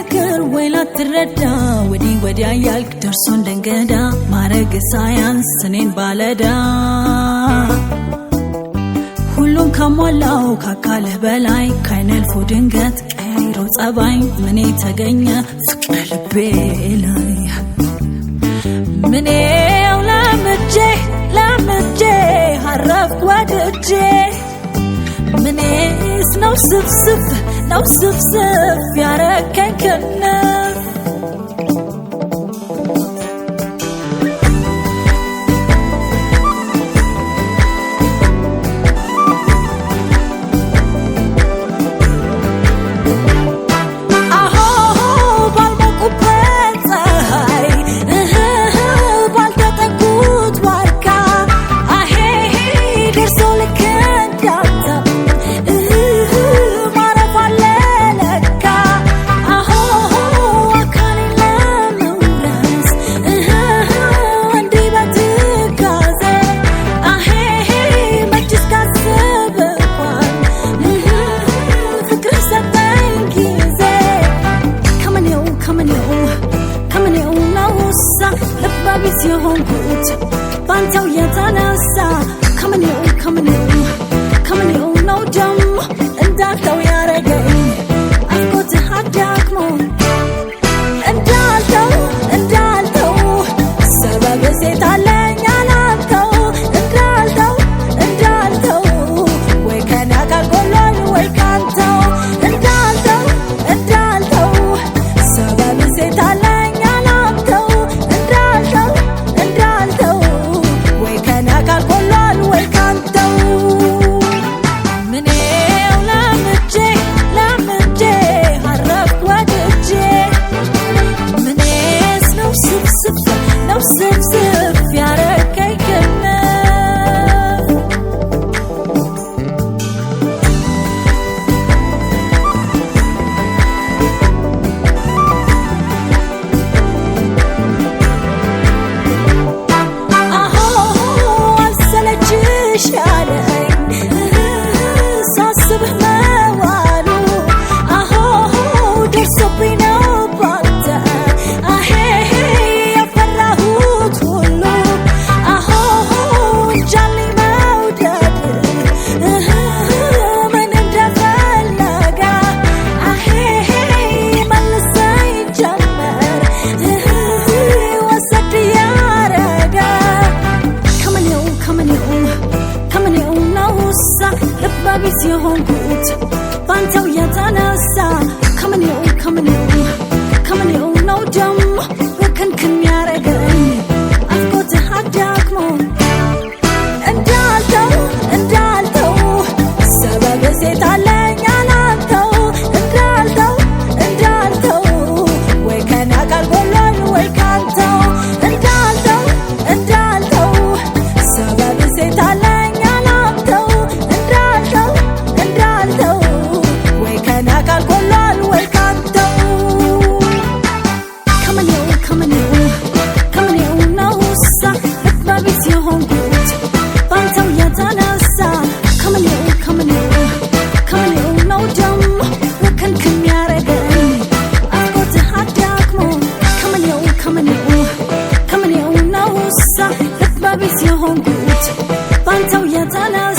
ነገር ወይ ላትረዳ ወዲ ወዲያ ያልክ ደርሶ እንደንገዳ ማረግ ሳያንስ እኔን ባለዳ ሁሉም ከሞላው ካካልህ በላይ ካይነልፎ ድንገት ቀያይሮ ጸባይ ምን ተገኘ ፍቅር ልቤ ላይ ምኔው ለምጄ አረፍኩ ወድጄ ምኔስ ነው ስፍስፍ ያረከኝ ክንፍ የሆንኩት ባንተው የተነሳ ከመኔው ነው ደሞ እንዳልተው ያረገኝ አፍቆትህ አዳክሞ እንዳልተው ሰበብ ሴት አለኝ አላልተው እንዳልተው ወይ ከኔ አካል ጎሎኝ ወይ ካንተው እንዳልተው ሰበብ ሴት አለኝ ስፍስፍ ያረከኝ ክንፍ አልሰለችሽ ያለኝ ሳስብህ መዋሉ ደርሶብኝ ነው ባንተ ቢስ የሆንኩት ባንተው የተነሳ ከመኔው ነው ደሞ በከንክን ያረገኝ አፍቆትህ አዳክሞ እንዳልተው ሰበብ ሴት አለኝ አላልተው እንዳልተው ወይ ከኔ አካል ጎሎኝ ወይ ካንተው እንዳልተው ሰበብ ሴት አለኝ ቢስ የሆንኩት ባንተው የተነሳ